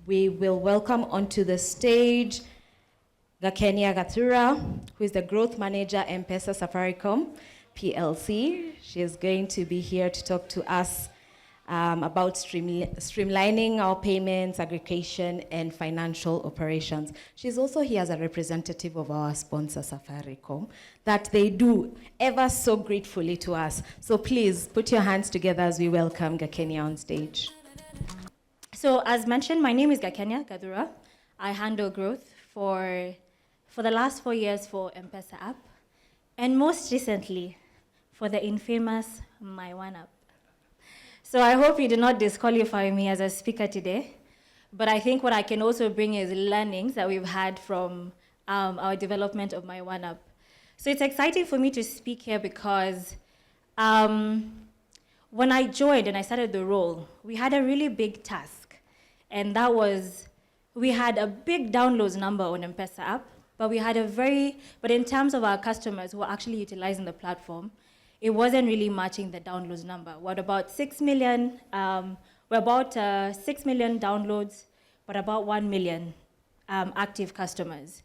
we will welcome onto the stage Gakenia Gathura, who is the Growth Manager M-Pesa Safaricom PLC. She is going to be here to talk to us about streamlining our payments, aggregation, and financial operations. She's also here as a representative of our sponsor, Safaricom, that they do ever so gratefully to us. So please put your hands together as we welcome Gakenia on stage. So as mentioned, my name is Gakenia Gathura. I handle growth for the last 4 years for M-Pesa app, and most recently for the infamous My One app. So I hope you do not disqualify me as a speaker today, but I think what I can also bring is learnings that we've had from our development of My One app. So it's exciting for me to speak here because when I joined and I started the role, we had a really big task, and that was we had a big downloads number on M-Pesa app, but in terms of our customers who are actually utilizing the platform, it wasn't really matching the downloads number. We're about 6 million, 6 million downloads, but about 1 million active customers.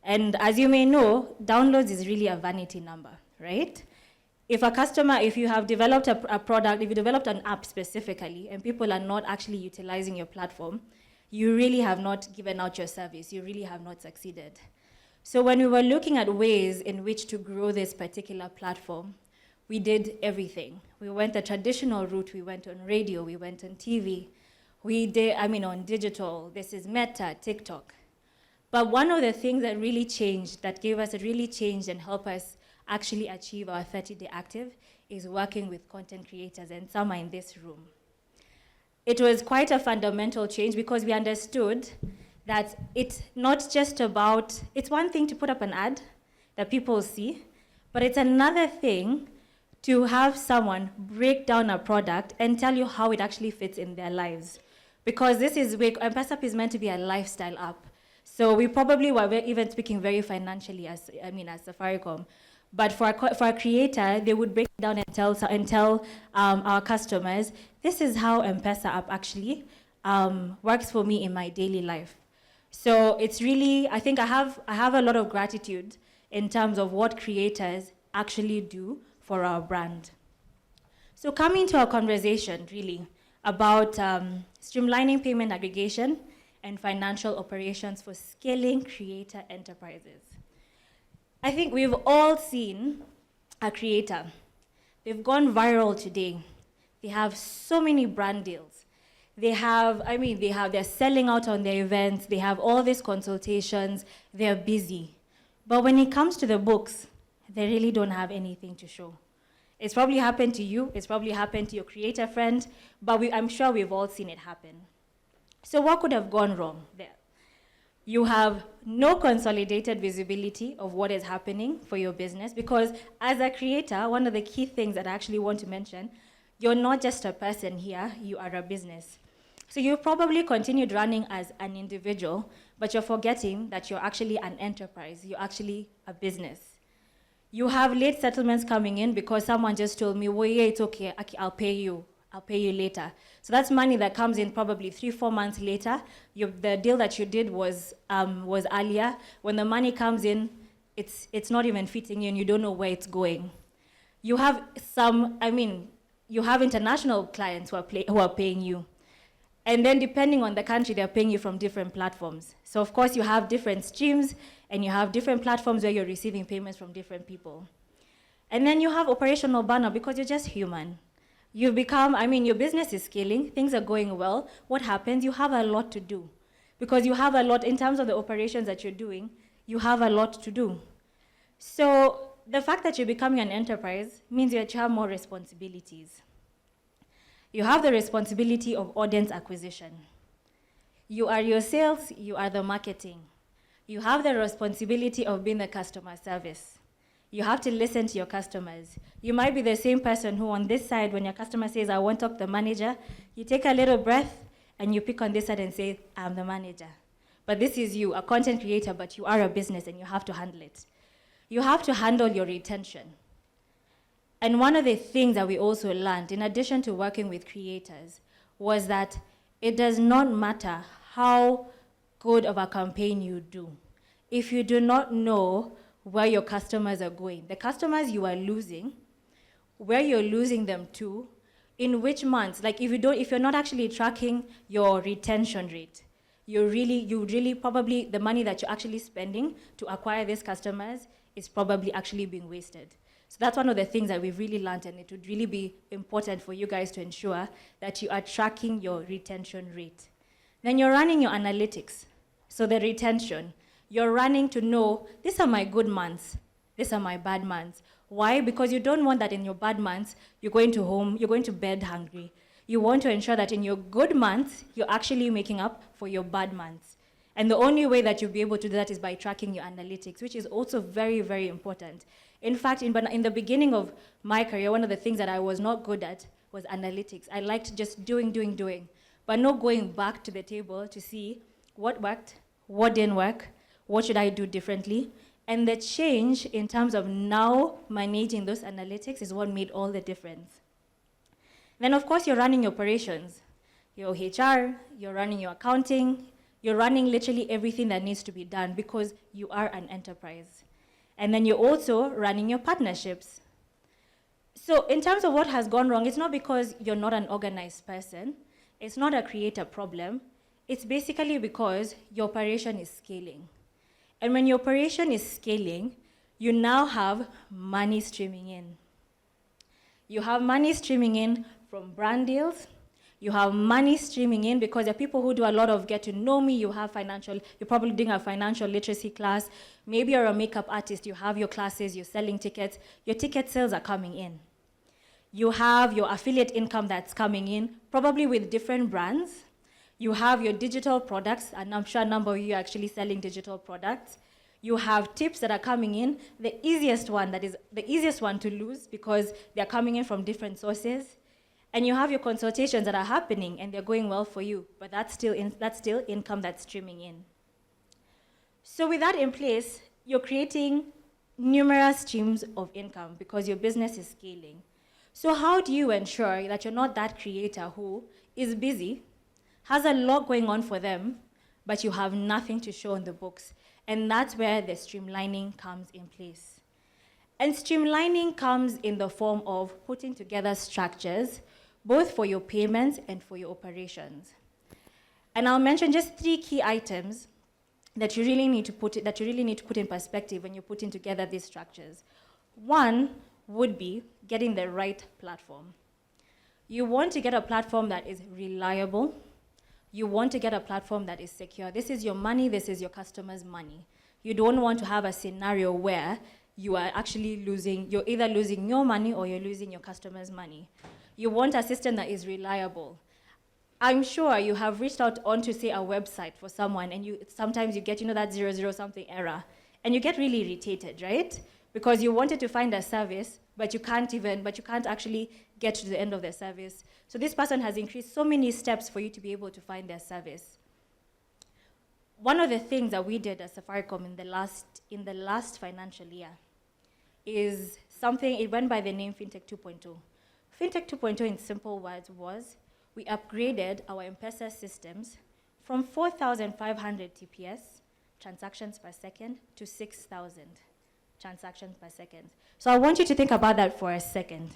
And as you may know, downloads is really a vanity number, right? If you have developed a product, if you developed an app specifically, and people are not actually utilizing your platform, you really have not given out your service. You really have not succeeded. So when we were looking at ways in which to grow this particular platform, we did everything. We went the traditional route. We went on radio. We went on TV. On digital. This is Meta, TikTok. But one of the things that really changed, that gave us a really change and helped us actually achieve our 30-day active is working with content creators, and some are in this room. It was quite a fundamental change because we understood that it's not just about, it's one thing to put up an ad that people see, but it's another thing to have someone break down a product and tell you how it actually fits in their lives. Because this is where M-Pesa app is meant to be a lifestyle app. So we probably were even speaking very financially as Safaricom. But for a creator, they would break it down and tell our customers, this is how M-Pesa app actually works for me in my daily life. So it's really, I think I have a lot of gratitude in terms of what creators actually do for our brand. So coming to our conversation, really, about streamlining payment aggregation and financial operations for scaling creator enterprises. I think we've all seen a creator. They've gone viral today. They have so many brand deals. They're selling out on their events. They have all these consultations. They're busy. But when it comes to the books, they really don't have anything to show. It's probably happened to you. It's probably happened to your creator friend. But I'm sure we've all seen it happen. So what could have gone wrong there? You have no consolidated visibility of what is happening for your business, because as a creator, one of the key things that I actually want to mention, you're not just a person here, you are a business. So you probably continued running as an individual, but you're forgetting that you're actually an enterprise. You're actually a business. You have late settlements coming in because someone just told me, well, yeah, it's okay, I'll pay you later. So that's money that comes in probably 3-4 months later. The deal that you did was earlier. When the money comes in, it's not even fitting you and you don't know where it's going. You have international clients who are paying you. And then depending on the country, they're paying you from different platforms. So of course you have different streams and you have different platforms where you're receiving payments from different people. And then you have operational burnout because you're just human. You've become, your business is scaling, things are going well. What happens? You have a lot to do. Because you have a lot, in terms of the operations that you're doing, you have a lot to do. So the fact that you're becoming an enterprise means that you have more responsibilities. You have the responsibility of audience acquisition. You are your sales, you are the marketing. You have the responsibility of being the customer service. You have to listen to your customers. You might be the same person who on this side, when your customer says, I want to talk to the manager, you take a little breath and you pick on this side and say, I'm the manager. But this is you, a content creator, but you are a business and you have to handle it. You have to handle your retention. And one of the things that we also learned, in addition to working with creators, was that it does not matter how good of a campaign you do. If you do not know where your customers are going, the customers you are losing, where you're losing them to, in which months, like if you're not actually tracking your retention rate, you really probably, the money that you're actually spending to acquire these customers is probably actually being wasted. So that's one of the things that we've really learned, and it would really be important for you guys to ensure that you are tracking your retention rate. Then you're running your analytics. So the retention, you're running to know, these are my good months, these are my bad months. Why? Because you don't want that in your bad months, you're going to bed hungry. You want to ensure that in your good months, you're actually making up for your bad months. And the only way that you'll be able to do that is by tracking your analytics, which is also very, very important. In fact, in the beginning of my career, one of the things that I was not good at was analytics. I liked just doing, but not going back to the table to see what worked, what didn't work, what should I do differently. And the change in terms of now managing those analytics is what made all the difference. Then, of course, you're running your operations. Your HR, you're running your accounting, you're running literally everything that needs to be done because you are an enterprise. And then you're also running your partnerships. So in terms of what has gone wrong, it's not because you're not an organized person. It's not a creator problem. It's basically because your operation is scaling. And when your operation is scaling, you now have money streaming in. You have money streaming in from brand deals. You have money streaming in because there are people who do a lot of get to know me. You're probably doing a financial literacy class. Maybe you're a makeup artist. You have your classes, you're selling tickets. Your ticket sales are coming in. You have your affiliate income that's coming in, probably with different brands. You have your digital products, and I'm sure a number of you are actually selling digital products. You have tips that are coming in, the easiest one to lose because they're coming in from different sources. And you have your consultations that are happening and they're going well for you, but that's still income that's streaming in. So with that in place, you're creating numerous streams of income because your business is scaling. So how do you ensure that you're not that creator who is busy, has a lot going on for them, but you have nothing to show in the books? And that's where the streamlining comes in place. And streamlining comes in the form of putting together structures, both for your payments and for your operations. And I'll mention just 3 key items that you really need to put in perspective when you're putting together these structures. One would be getting the right platform. You want to get a platform that is reliable. You want to get a platform that is secure. This is your money, this is your customer's money. You don't want to have a scenario where you are actually you're either losing your money or you're losing your customer's money. You want a system that is reliable. I'm sure you have reached out onto, say, a website for someone, and sometimes you get, that 00 something error, and you get really irritated, right? Because you wanted to find a service, but you can't actually get to the end of the service. So this person has increased so many steps for you to be able to find their service. One of the things that we did at Safaricom in the last financial year is something, it went by the name Fintech 2.0. Fintech 2.0 in simple words was, we upgraded our M-Pesa systems from 4,500 TPS, transactions per second, to 6,000 transactions per second. So I want you to think about that for a second.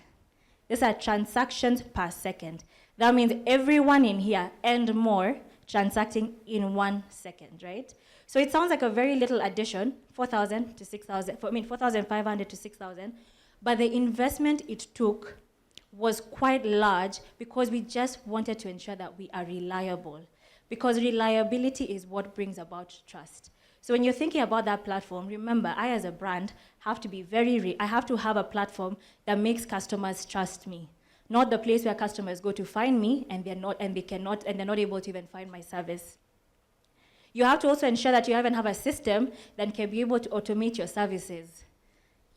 These are transactions per second. That means everyone in here and more transacting in 1 second, right? So it sounds like a very little addition, 4,000 to 6,000, 4,500 to 6,000, but the investment it took was quite large because we just wanted to ensure that we are reliable, because reliability is what brings about trust. So when you're thinking about that platform, remember, I as a brand have to be I have to have a platform that makes customers trust me, not the place where customers go to find me and they're not able to even find my service. You have to also ensure that you even have a system that can be able to automate your services.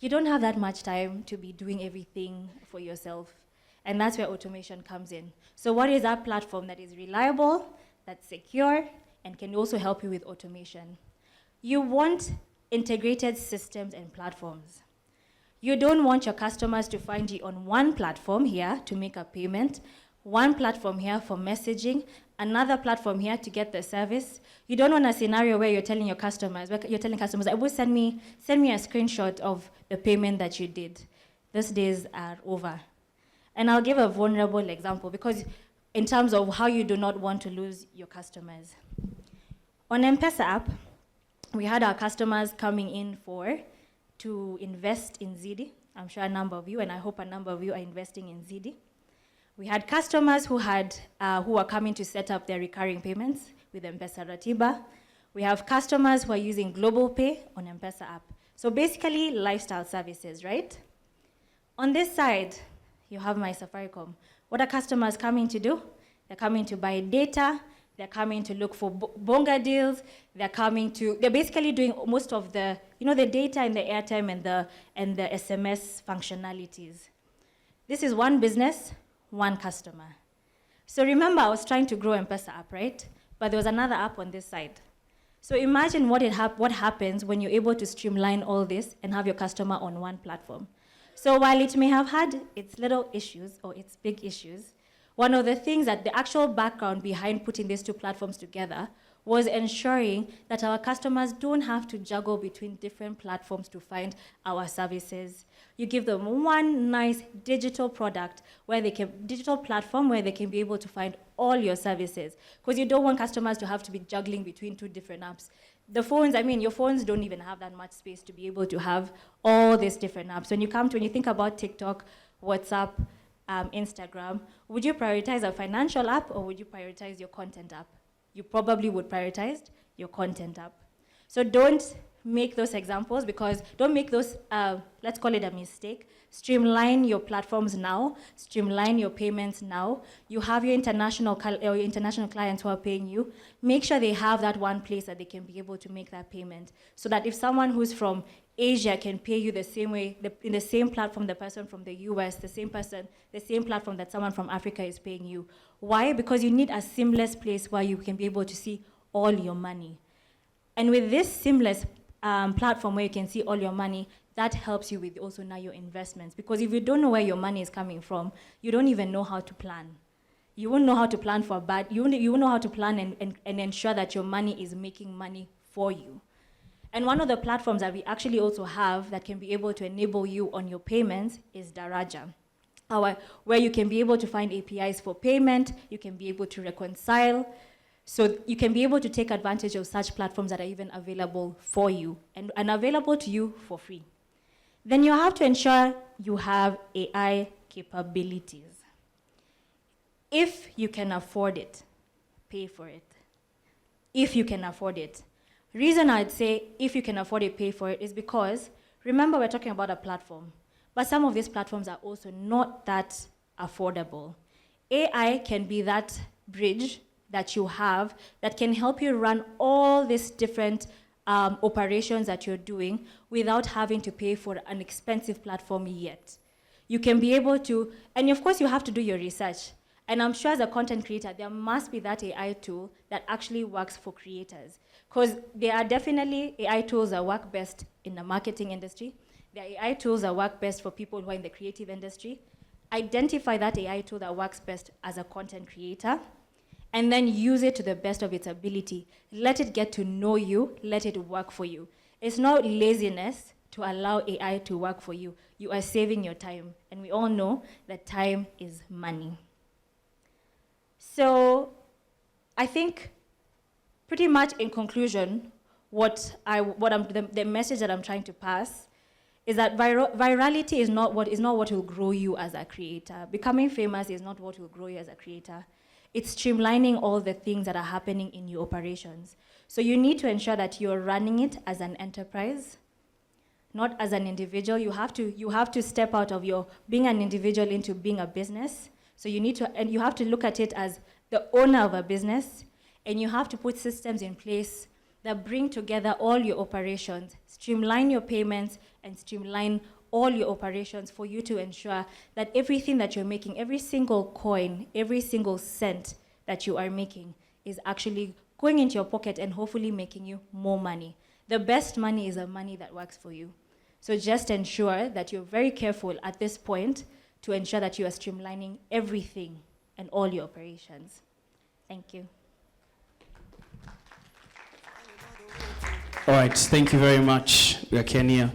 You don't have that much time to be doing everything for yourself. And that's where automation comes in. So what is that platform that is reliable, that's secure, and can also help you with automation? You want integrated systems and platforms. You don't want your customers to find you on one platform here to make a payment, one platform here for messaging, another platform here to get the service. You don't want a scenario where you're telling customers, I will send me a screenshot of the payment that you did. Those days are over. And I'll give a vulnerable example because in terms of how you do not want to lose your customers. On M-Pesa app, we had our customers coming in to invest in Zidi. I'm sure a number of you, and I hope a number of you are investing in Zidi. We had customers who were coming to set up their recurring payments with M-Pesa Ratiba. We have customers who are using Global Pay on M-Pesa app. So basically, lifestyle services, right? On this side, you have my Safaricom. What are customers coming to do? They're coming to buy data. They're coming to look for bonga deals. They're basically doing most of the, the data and the airtime and the SMS functionalities. This is one business, one customer. So remember, I was trying to grow M-Pesa app, right? But there was another app on this side. So imagine what happens when you're able to streamline all this and have your customer on one platform. So while it may have had its little issues or its big issues, one of the things that the actual background behind putting these two platforms together was ensuring that our customers don't have to juggle between different platforms to find our services. You give them one nice digital platform where they can be able to find all your services. Because you don't want customers to have to be juggling between two different apps. Your phones don't even have that much space to be able to have all these different apps. When you think about TikTok, WhatsApp, Instagram, would you prioritize a financial app or would you prioritize your content app? You probably would prioritize your content app. So don't make those examples don't make those, let's call it a mistake. Streamline your platforms now, streamline your payments now. You have your international clients who are paying you. Make sure they have that one place that they can be able to make that payment. So that if someone who's from Asia can pay you the same way, in the same platform the person from the US, the same platform that someone from Africa is paying you. Why? Because you need a seamless place where you can be able to see all your money. And with this seamless platform where you can see all your money, that helps you with also now your investments. Because if you don't know where your money is coming from, you don't even know how to plan. You won't know how to plan you won't know how to plan and ensure that your money is making money for you. And one of the platforms that we actually also have that can be able to enable you on your payments is Daraja, where you can be able to find APIs for payment, you can be able to reconcile, so you can be able to take advantage of such platforms that are even available for you and available to you for free. Then you have to ensure you have AI capabilities. If you can afford it, pay for it. If you can afford it. Reason I'd say if you can afford it, pay for it is because, remember we're talking about a platform, but some of these platforms are also not that affordable. AI can be that bridge that you have that can help you run all these different operations that you're doing without having to pay for an expensive platform yet. You can be able to, and of course you have to do your research. And I'm sure as a content creator, there must be that AI tool that actually works for creators. Because there are definitely AI tools that work best in the marketing industry. There are AI tools that work best for people who are in the creative industry. Identify that AI tool that works best as a content creator, and then use it to the best of its ability. Let it get to know you, let it work for you. It's not laziness to allow AI to work for you. You are saving your time, and we all know that time is money. So I think pretty much in conclusion, the message that I'm trying to pass is that virality is not what will grow you as a creator. Becoming famous is not what will grow you as a creator. It's streamlining all the things that are happening in your operations. So you need to ensure that you're running it as an enterprise, not as an individual. You have to step out of your being an individual into being a business. So you have to look at it as the owner of a business, and you have to put systems in place that bring together all your operations, streamline your payments, and streamline all your operations for you to ensure that everything that you're making, every single coin, every single cent that you are making is actually going into your pocket and hopefully making you more money. The best money is the money that works for you. So just ensure that you're very careful at this point to ensure that you are streamlining everything and all your operations. Thank you. All right, thank you very much, Gakenia.